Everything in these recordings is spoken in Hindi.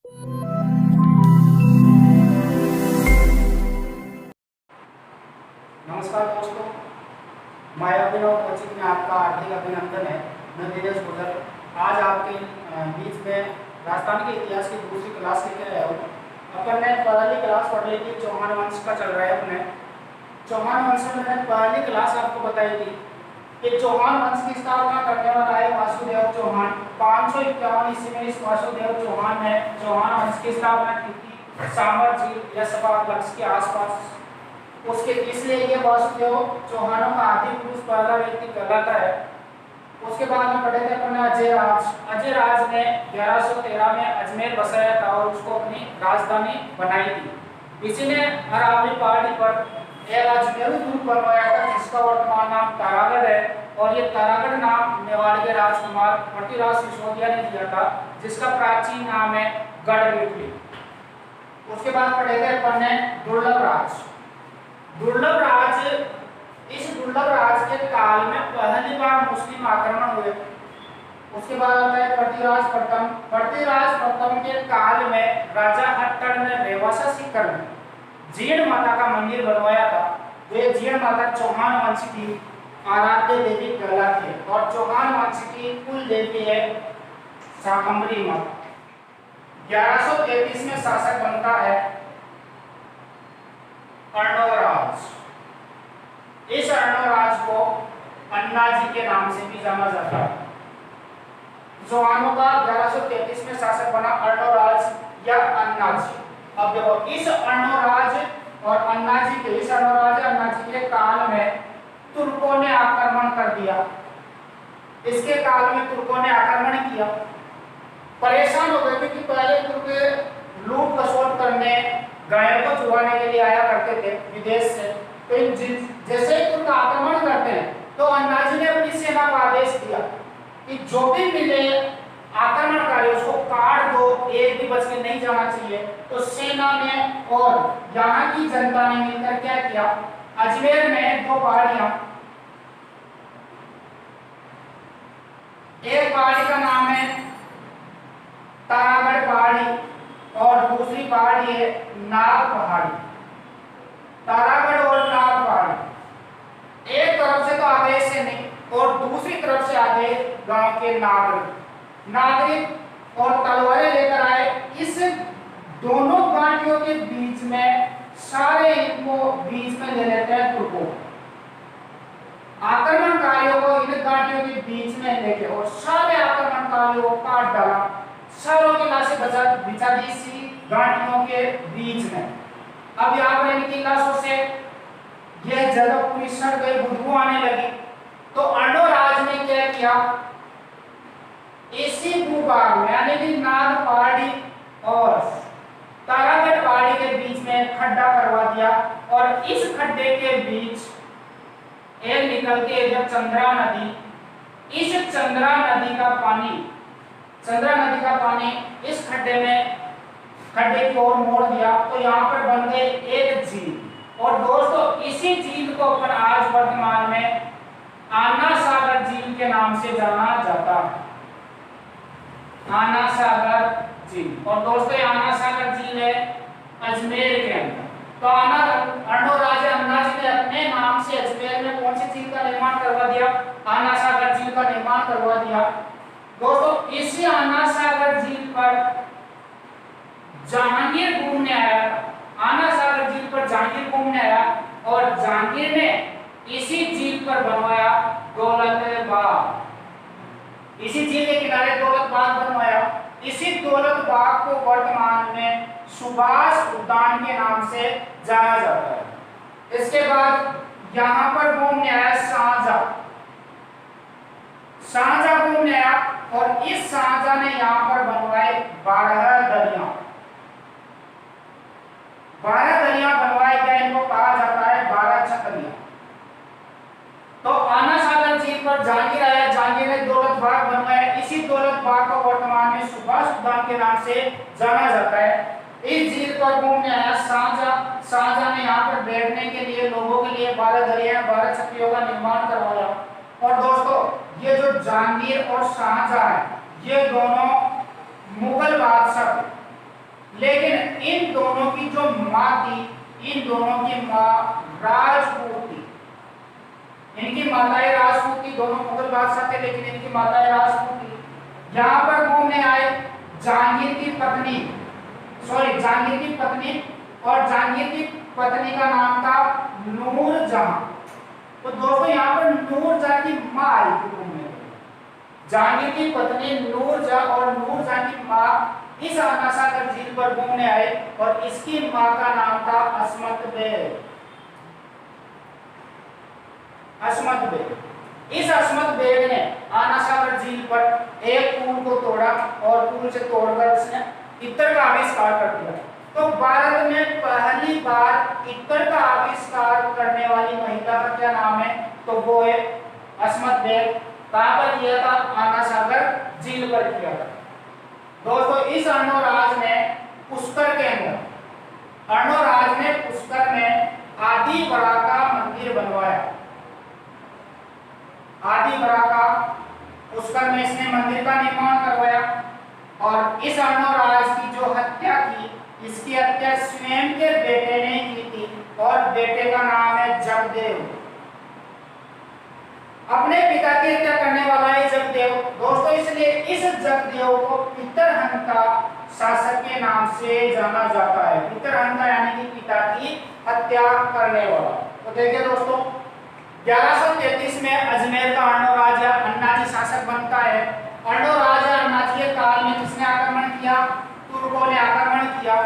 नमस्कार दोस्तों, मैं अभिनव कोचिंग में आपका हार्दिक अभिनंदन है। मैं दिनेश गुजर आज आपके बीच में राजस्थान के इतिहास की दूसरी क्लास लेकर आया हूँ। अपन ने पहली क्लास पढ़ ली थी, चौहान वंश का चल रहा है। अपने चौहान वंश में मैंने पहली क्लास आपको बताई थी कि चौहान वंश की स्थापना करने वाला है वासुदेव चौहान। 551 ईस्वी में इस वासुदेव चौहान ने चौहान वंश की स्थापना की थी सामर झील यशपाल लक्ष्य के आसपास। उसके इसलिए ये वासुदेव चौहानों का आदि पुरुष पहला व्यक्ति कहलाता है। उसके बाद में पढ़े थे अपने अजय राज ने 1113 में अजमेर बसाया था और उसको अपनी राजधानी बनाई थी। इसी ने अरावली पहाड़ी पर एक अजमेर दुर्ग बनवाया था जिसका वर्तमान नाम तारागढ़ है। और ये तारागढ़ नाम मेवाड़ के राजकुमार पृथ्वीराज सिसोदिया ने दिया था, जिसका प्राचीन नाम है गढ़मुखी। उसके बाद पढ़े थे अपन ने दुर्लभ राज। इस दुर्लभ राज के काल में पहली बार मुस्लिम आक्रमण हुए। उसके बाद आता है पृथ्वीराज प्रथम के काल में राजा हट्टड़ ने रेवासा शिखर में जीर्ण माता का मंदिर बनवाया था। वे जीर्ण माता चौहान वंश की आराध्य देवी कहलाती है और चौहान वंश की कुल देवी है शाकंभरी माता। 1133 में शासक बनता है अर्णोराज। इस अर्णोराज को अन्ना जी के नाम से भी जाना जाता है। चौहानों का 1133 में शासक बना अर्णोराज या अन्ना जी। अब देखो इस अर्णोराज और अन्ना जी के काल में तुर्कों ने आक्रमण कर दिया। इसके काल में तुर्कों ने आक्रमण किया, परेशान हो गए क्योंकि पहले तुर्क लूट खसोट करने गायों को चुराने के लिए आया करते थे विदेश से। तो जैसे ही तुर्क आक्रमण करते हैं तो अन्ना जी ने अपनी सेना को आदेश दिया कि जो भी मिले आक्रमणकारी उसको काट दो, एक भी बच के नहीं जाना चाहिए। तो सेना ने और यहाँ की जनता ने मिलकर क्या किया, अजमेर में दो पहाड़ियां, एक पहाड़ी का नाम है तारागढ़ पहाड़ी और दूसरी पहाड़ी है नाग पहाड़ी। तारागढ़ और नाग पहाड़ी एक तरफ से तो आगे से नहीं और दूसरी तरफ से आगे गांव के नागरिक और तलवारें लेकर आए। इस दोनों घाटियों के बीच में सारे इनको बीच में ले लेते हैं तुर्कों। आक्रमणकारियों को इन घाटियों के बीच में लेके और सारे आक्रमणकारियों को काट डाला। सारों की लाशें बिछा दी इसी घाटियों के बीच में। अब यहाँ पर इनकी लाशों से यह जगह पूरी सड़ गई, बदबू आने लगी। तो अर्णोराज ने क्या किया, इसी भूभाग में यानी कि नाग पहाड़ी और तारागढ़ पहाड़ी के बीच में खड्डा करवा दिया और इस खड्डे के बीच एक निकलती है जब चंद्रा नदी। इस चंद्रा नदी का पानी इस खड्डे की ओर मोड़ दिया तो यहाँ पर बन गए एक झील। और दोस्तों इसी झील को अपन आज वर्तमान में आना सागर झील के नाम से जाना जाता है। आना सागर झील। और दोस्तों आना सागर झील है अजमेर के अंदर। तो अर्णोराज अन्ना जी ने अपने नाम से अजमेर में कौन सी झील का निर्माण करवा दिया, आना सागर झील का निर्माण करवा दिया। दोस्तों इसी आना सागर झील पर जहांगीर घूमने आया। आना सागर झील पर जहांगीर घूमने आया और जहांगीर ने इसी झील पर बनवाया दौलत बाग। इसी झील के किनारे दौलत बाग बनवाया। इसी दौलत बाग को वर्तमान में सुभाष उद्यान के नाम से जाना जाता है। इसके बाद यहाँ पर घूमने आया शाहजहां घूमने आया और इस शाहजहां ने यहाँ पर बनवाए 12 दरिया बनवाए गए। इनको कहा जाता है 12 छतरियां। तो आना सागर झील पर जहांगीर आया, जहांगीर ने दौलत बाग बनवाया। इसी दौलत बाग को वर्तमान में सुभाष उद्यान के नाम से जाना जाता है। इस झील पर घूमने आया शाहजहां ने यहाँ पर बैठने के लिए लोगों के लिए 12 दरिया 12 छतरियों का निर्माण करवाया। और दोस्तों ये जो जहांगीर और शाहजहां है ये दोनों मुगल बादशाह इन दोनों की जो माँ थी, इन दोनों की माँ राजपूत थी। इनकी माताएं राजपूत थी, दोनों मुगल बादशाह थे लेकिन इनकी माताएं राजपूत थी। यहाँ पर घूमने आए जहांगीर की पत्नी, जहांगीर की पत्नी, और जहांगीर की पत्नी का नाम था नूरजहां। तो दोस्तों यहाँ पर नूरजहां की माँ आई थी घूमने। जहांगीर की पत्नी नूरजहां और नूरजहां की माँ इस आना सागर झील पर घूमने आए और इसकी माँ का नाम था अस्मत बेग। अस्मत बेग। इस अस्मत बेग ने आना सागर झील पर एक पुल को तोड़ा और पुल से तोड़कर उसने इत्र का आविष्कार कर दिया। तो भारत में पहली बार इत्र का आविष्कार करने वाली महिला का क्या नाम है? तो वो है अस्मत बेग। कहां पर किया था? आना सागर झील पर किया था। दोस्तों इस अर्णोराज ने पुष्कर के अंदर, अर्णोराज ने पुष्कर में आदि बराका मंदिर बनवाया। आदि बराका पुष्कर में इसने मंदिर का निर्माण करवाया। और इस अर्णोराज की जो हत्या की, इसकी हत्या स्वयं के बेटे ने की थी और बेटे का नाम है जगदेव। अपने पिता की हत्या करने वाला है जगदेव। दोस्तों इसलिए इस जगदेव को पितरहंता शासक के नाम से जाना जाता है। पितरहंता यानी कि पिता की हत्या करने वाला। तो देखिए दोस्तों 1133 में अजमेर का अर्णोराजा अन्नाजी शासक बनता है। अर्णोराजा अन्नाजी के काल में किसने आक्रमण किया? तुर्कों ने आक्रमण किया।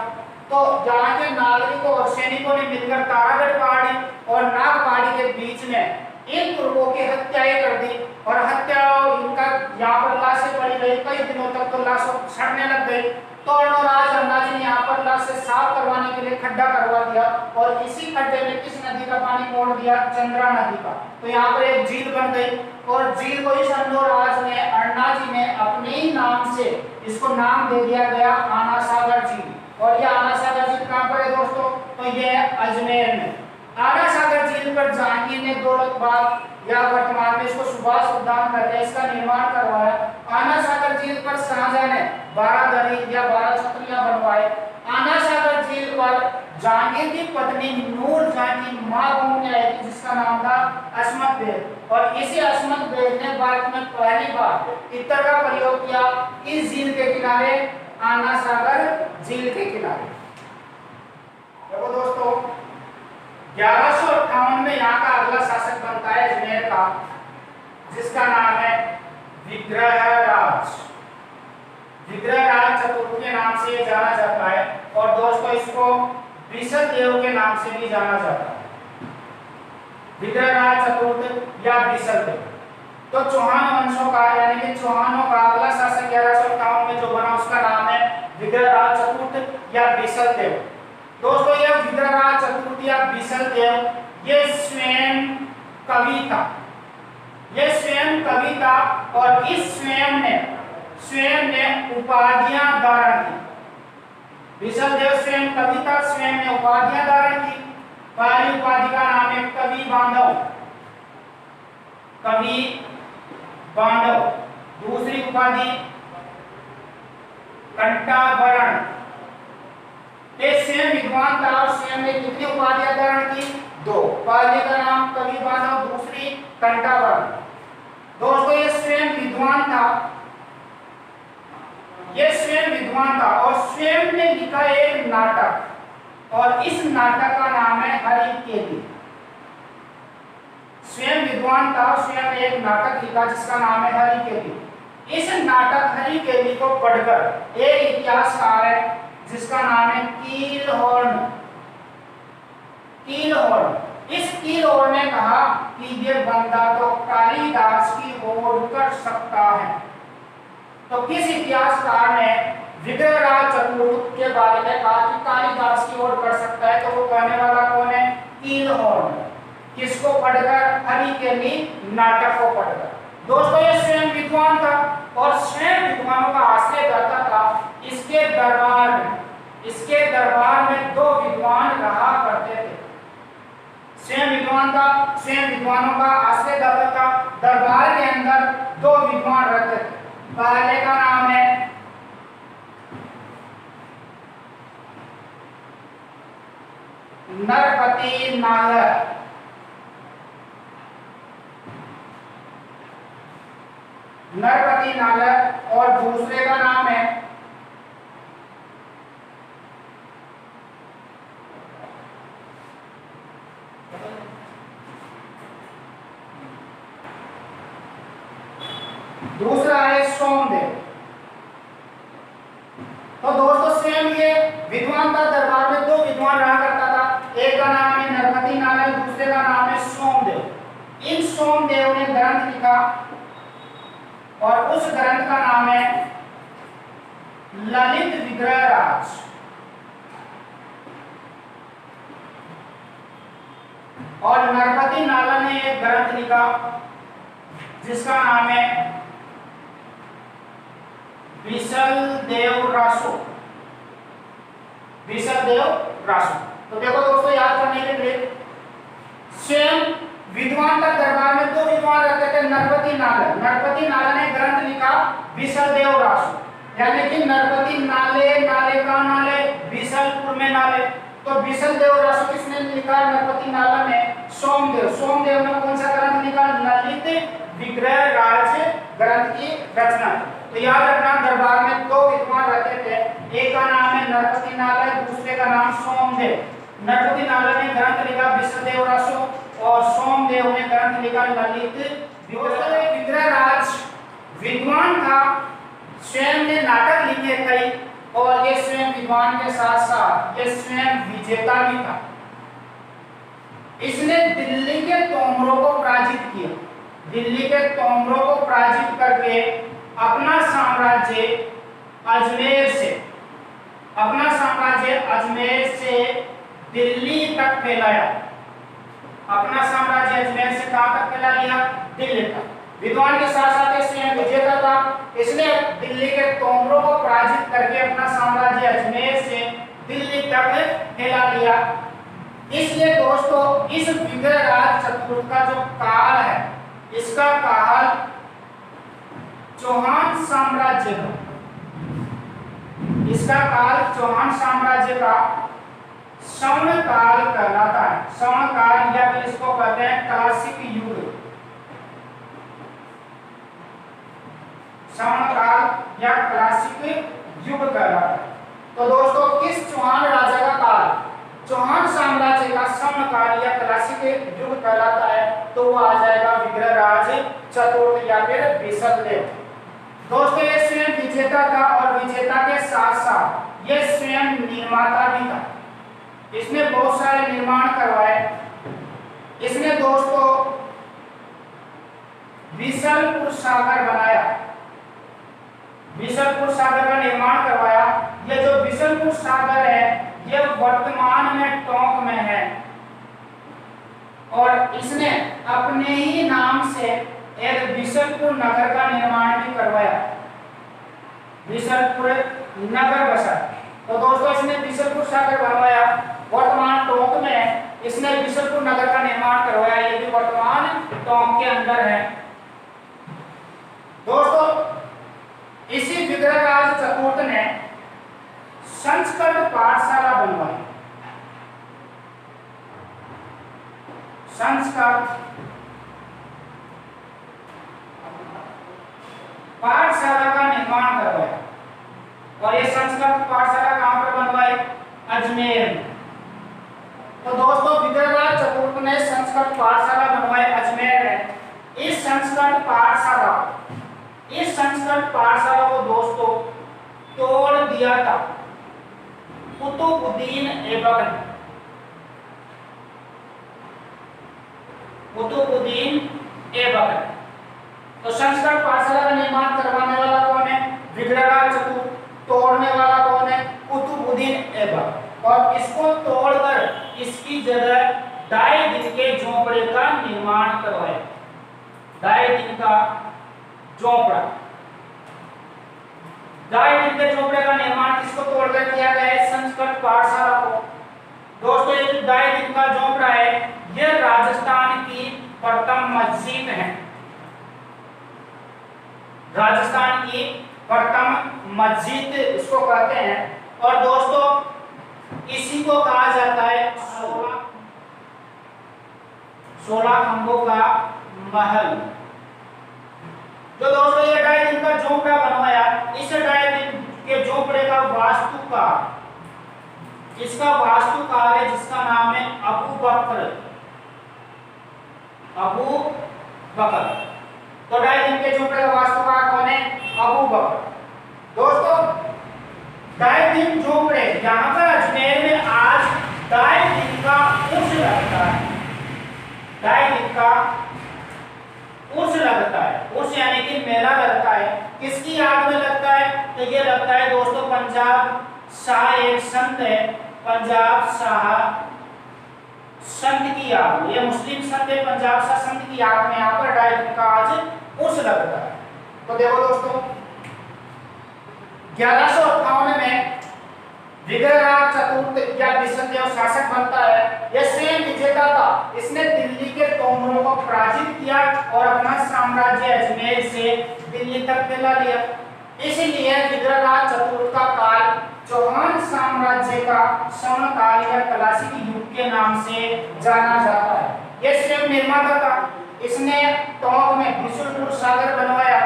तो यहाँ के नागरिकों और सैनिकों ने मिलकर तारागढ़ पहाड़ी और नाग पहाड़ी के बीच में इन तुर्कों की हत्याएं कर दी और हत्या इनका यहाँ पर लाशें पड़ी रही कई दिनों तक, तो लाशों सड़ने लग गई। तो अर्णोराज अन्नाजी ने यहाँ पर लाशें साफ करवाने के लिए खड्डा करवा दिया और इसी खड्डे में किस नदी का पानी मोड़ दिया? चंद्रा नदी का। तो यहाँ पर एक झील बन गई और झील को इस अर्णोराज ने, अन्नाजी ने अपने ही नाम से इसको नाम दे दिया गया आना सागर झील। और यह आना सागर झील कहाँ पर है दोस्तों? तो यह है अजमेर में। आना सागर झील पर जहांगीर ने दौलतबाग या वर्तमान में इसको सुभाष उद्यान करके इसका निर्माण करवाया। आना सागर झील पर शाहजहां ने 12 दरी या 12 छतरियां बनवाए। आना सागर झील पर जहांगीर की पत्नी नूरजहां की मां घूमने आई थी जिसका नाम था अस्मत बेग। और इसी अस्मत बेग ने भारत में पहली बार इत्र का प्रयोग किया इस झील के किनारे, आना सागर झील के किनारे। देखो दोस्तों 1158 में यहाँ का अगला शासक बनता है अजमेर का, जिसका नाम है विग्रहराज। विग्रहराज चतुर्थ के नाम से जाना जाता है और दोस्तों इसको बिसलदेव के नाम से भी जाना जाता है। विग्रहराज चतुर्थ या बिसलदेव। तो चौहान वंशों का यानी कि चौहानों का अगला शासक 1158 में जो बना उसका नाम है विग्रहराज चतुर्थ या बिसलदेव। दोस्तों यह विग्रहराज चतुर्थ या बिसलदेव ये स्वयं कवि था। ये स्वयं कवि था और इस स्वयं ने उपाधियां धारण की। बिसलदेव स्वयं कवि था, स्वयं ने उपाधियां धारण की। पहली उपाधि का नाम है कवि बांधव, कवि बांधव। दूसरी उपाधि कंठाभरण। स्वयं विद्वान था और स्वयं ने कितनी उपाधियां धारण की? 2। पहले का नाम कवि बांधव, दूसरी कंठाभरण। दोस्तों ये स्वयं विद्वान था, ये स्वयं विद्वान था और स्वयं ने लिखा एक नाटक और इस नाटक का नाम है हरिकेली। स्वयं विद्वान था, स्वयं ने एक नाटक लिखा जिसका नाम है हरिकेली। इस नाटक हरिकेली को पढ़कर एक इतिहासकार है जिसका नाम है कीलहॉर्न। कीलहॉर्न। इस कीलहॉर्न ने कहा कि ये बंदा तो कालिदास की ओर कर सकता है। तो किस इतिहासकार ने विग्रहराज चतुर्थ के बारे में कहा कि कालिदास की ओर कर सकता है? तो वो कहने वाला कौन है? कीलहॉर्न। किसको पढ़कर? हरिकेली नाटक को पढ़कर। दोस्तों ये स्वयं विद्वान था और स्वयं विद्वानों का आश्रय करता था। इसके दरबार में 2 विद्वान रहा करते थे। स्वयं विद्वान था, स्वयं विद्वानों का आश्रय दाता था। दरबार के अंदर 2 विद्वान रहते थे। पहले का नाम है नरपति नालर, नरपति नालर। और दूसरे का नाम है दूसरा है सोमदेव। तो दोस्तों सेम ये विद्वान का दरबार में दो विद्वान रहा करता था, एक का नाम है नरपति नालर, दूसरे का नाम है सोमदेव। इन सोमदेव ने ग्रंथ लिखा और उस ग्रंथ का नाम है ललित विग्रह राज। और नरपति नालर ने एक ग्रंथ लिखा जिसका नाम है विसल देव रासो, विसल देव रासो। तो देखो दोस्तों याद करने के लिए सेम विद्वान का दरबार में दो विद्वान रहते थे, नरपति नालर। नरपति नालर ने ग्रंथ लिखा विसल देव रासो, यानी कि नरपति नाले, नाले का नाले, विसलपुर में नाले। तो विसल देव रासो किसने लिखा? नरपति नालर ने। सोमदेव, सोमदेव ने कौन सा ग्रंथ लिखा? ललित विग्रह राज ग्रंथ की रचना। तो याद रखना दरबार में दो विद्वान रहते थे, एक का नाम है नरपति नालर, दूसरे का नाम सोमदेव। नरपति नालर ने ग्रंथ लिखा विश्वदेव रासो और सोमदेव ने ग्रंथ लिखा ललित विग्रह राज। विद्वान था, स्वयं ने नाटक लिखे कई, और ये स्वयं विद्वान के साथ साथ ये स्वयं विजेता भी था। इसने दिल्ली के तोमरों को पराजित किया, दिल्ली के तोमरों को पराजित करके अपना साम्राज्य अजमेर से, अपना साम्राज्य अजमेर से दिल्ली तक फैलाया। अपना साम्राज्य अजमेर से कहां तक फैला लिया? दिल्ली तक। विद्वान के साथ साथ स्वयं विजेता था, इसने दिल्ली के तोमरों को पराजित करके अपना साम्राज्य अजमेर से दिल्ली तक फैला लिया। इसलिए दोस्तों इस विग्रहराज चतुर्थ का जो काल है, इसका काल चौहान साम्राज्य का, इसका काल चौहान साम्राज्य का स्वर्ण काल कहलाता है। स्वर्ण काल या फिर इसको कहते हैं क्लासिक युग, स्वर्ण काल या क्लासिक युग कहलाता है। तो दोस्तों किस चौहान राजा का काल चौहान साम्राज्य का स्वर्ण काल या क्लासिक युग कहलाता है? तो वो आ जाएगा विग्रहराज चतुर्थ या फिर विशलदेव। दोस्तों ये स्वयं विजेता था और विजेता के साथ साथ ये स्वयं निर्माता भी था। इसने बहुत सारे निर्माण करवाए। इसने दोस्तों विशलपुर सागर बनाया, विशलपुर सागर का निर्माण करवाया। ये जो विशलपुर सागर है ये वर्तमान में टोंक में है, और इसने अपने ही नाम से एक विशलपुर नगर का निर्माण भी करवाया, विशलपुर नगर बसा। तो दोस्तों इसने विशलपुर सागर बनवाया, वर्तमान टोंक में इसने विशलपुर नगर का निर्माण करवाया, ये भी वर्तमान टोंक के अंदर है। दोस्तों इसी विग्रहराज चतुर्थ ने संस्कृत पाठशाला बनवाई, संस्कृत पाठशाला का निर्माण करवाया। और ये संस्कृत पाठशाला कहां पर बनवाई? अजमेर में। तो दोस्तों विग्रहराज चतुर्थ ने संस्कृत पाठशाला बनवाई अजमेर में। इस संस्कृत पाठशाला को दोस्तों तोड़ दिया था कुतुबुद्दीन ऐबक ने, कुतुबुद्दीन ऐबक ने। तो संस्कृत पाठशाला का निर्माण करवाने वाला कौन है? विग्रहराज चतुर्थ। तोड़ने वाला कौन है? कुतुबुद्दीन ऐबक। और इसको तोड़कर इसकी जगह ढाई दिन के झोंपड़े का निर्माण करवाया, ढाई दिन का झोंपड़ा। ढाई दिन के झोंपड़े का निर्माण किसको तोड़कर किया गया है? संस्कृत पाठशाला को। दोस्तों ये ढाई दिन का झोंपड़ा है, यह राजस्थान की प्रथम मस्जिद है, राजस्थान की प्रथम मस्जिद इसको कहते हैं। और दोस्तों इसी को कहा जाता है 16 खंभों का महल। जो दोस्तों ये 2.5 दिन का झोपड़ा बनवाया, इस 2.5 दिन के झोपड़े का वास्तुकार, इसका वास्तुकार है जिसका नाम है अबू बकर। तो 2.5 दिन के झोपड़े का वास्तुकार कौन है? अबू बकर। दोस्तों 2.5 दिन झोपड़े यहाँ पर अजमेर में आज 2.5 दिन का उर्स लगता है। 2.5 दिन का उर्स लगता है। उर्स यानी कि मेला लगता है। किसकी याद में लगता है? तो ये लगता है दोस्तों पंजाब शाह एक संत है, पंजाब शाह संत की याद में, ये मुस्लिम संत है, पंजाब शाह संत की याद में यहाँ पर 2.5 दिन का आज उर्स लगता है। तो देखो दोस्तों 1158 में विग्रहराज चतुर्थ या विष्णुदेव शासक बनता है। यह स्वयं विजेता था। इसने दिल्ली के तोमरों को पराजित किया और अपना साम्राज्य अजमेर से दिल्ली तक फैला लिया। इसलिए विग्रहराज चतुर्थ का काल चौहान साम्राज्य का स्वर्णकाल या क्लासिक युग के नाम से जाना जाता है। यह स्वयं निर्माता था। इसने टोंक में बिशुलपुर सागर बनवाया।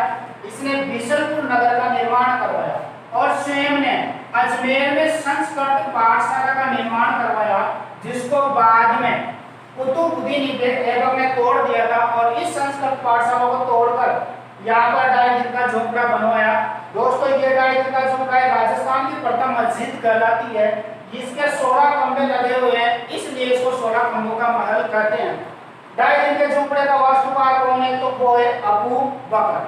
इसने बिशुलपुर नगर का निर्माण करवाया और स्वयं ने अजमेर में संस्कृत पाठशाला का निर्माण करवाया, जिसको बाद में कुतुबुद्दीन ऐबक ने तोड़ दिया था और इस संस्कृत पाठशाला को तोड़कर यहाँ पर 2.5 दिन का झोपड़ा बनवाया। दोस्तों ये 2.5 दिन का झोपड़ा राजस्थान की प्रथम मस्जिद कहलाती है। इसके 16 खंभे लगे हुए हैं, इसलिए इसको 16 खंभों का महल कहते हैं। 2.5 दिन के झोपड़े का वास्तुकार कौन है? तो वो है अबू बकर।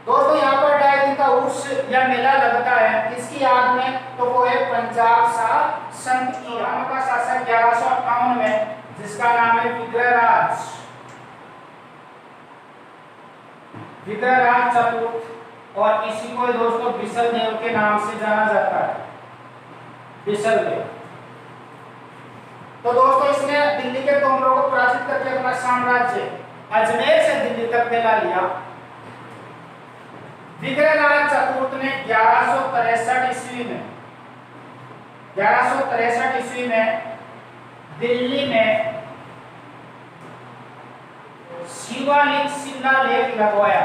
दोस्तों यहाँ पर 2.5 दिन का उर्स या मेला लगता है, किसकी याद में? तो वो है पंजाब शाह संत की। यहाँ का शासक 1158 में, जिसका नाम है विग्रहराज चतुर्थ, और इसी को दोस्तों बिशलदेव के नाम से जाना जाता है, बिशलदेव। तो दोस्तों इसने दिल्ली के तोमरों को पराजित करके अपना साम्राज्य अजमेर से दिल्ली तक फैला लिया। विग्रहराज चतुर्थ ने 1163 ईस्वी में दिल्ली में शिलालेख लगवाया।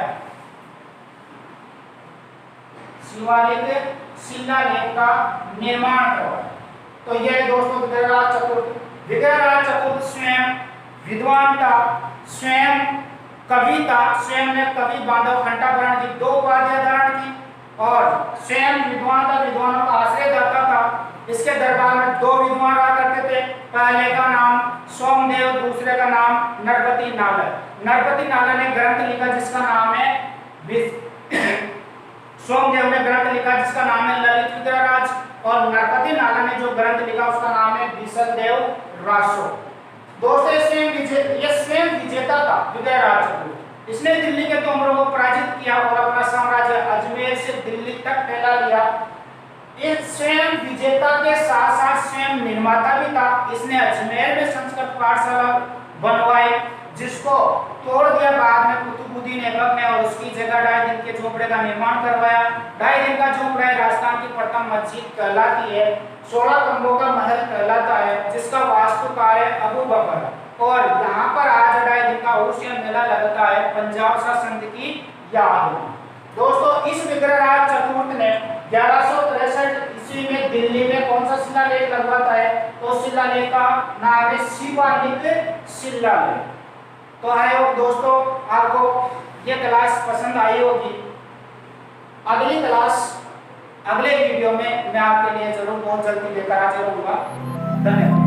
शिलालेख का निर्माण करवाया। तो यह दोस्तों विग्रहराज चतुर्थ स्वयं विद्वान था, स्वयं कवि था, स्वयं ने कवि बांधव घंटाभरण की 2 उपाधियां धारण की और स्वयं विद्वान था, विद्वानों का आश्रयदाता था। इसके दरबार में 2 विद्वान रहा करते थे। पहले का नाम सोमदेव, दूसरे का नाम नरपति नालय। नरपति नालय ने ग्रंथ लिखा जिसका नाम है सोमदेव ने ग्रंथ लिखा जिसका नाम है ललित विग्रहराज, और नरपति नालय ने जो ग्रंथ लिखा उसका नाम है बिशलदेव रासो। दोस्तों ये स्वयं विजेता था विग्रहराज चतुर्थ। इसने दिल्ली के तोमरों को पराजित किया और अपना साम्राज्य अजमेर से दिल्ली तक फैला लिया। इस स्वयं विजेता के साथ साथ स्वयं निर्माता भी था। इसने अजमेर में संस्कृत पाठशाला बनवाई, जिसको तोड़ दिया बाद में कुतुबुद्दीन ऐबक ने और उसकी जगह 2.5 दिन के झोपड़े का निर्माण करवाया। 2.5 दिन का झोपड़ा राजस्थान की प्रथम मस्जिद कहलाती है, 16 खंभों का महल कहलाता है, जिसका वास्तुकार है अबू बकर। और यहाँ पर आज 2.5 दिन का उर्स या मेला लगता है पंजाब शाह संत की याद में। दोस्तों इस विग्रहराज चतुर्थ ने 1163 ईस्वी में दिल्ली में कौन सा शिलालेख लगवाता है? तो शिलालेख का नाम है शिवालिक शिलालेख। तो आई होप दोस्तों आपको ये क्लास पसंद आई होगी। अगली क्लास अगले वीडियो में मैं आपके लिए जरूर बहुत जल्दी लेकर हाजिर होऊंगा। धन्यवाद।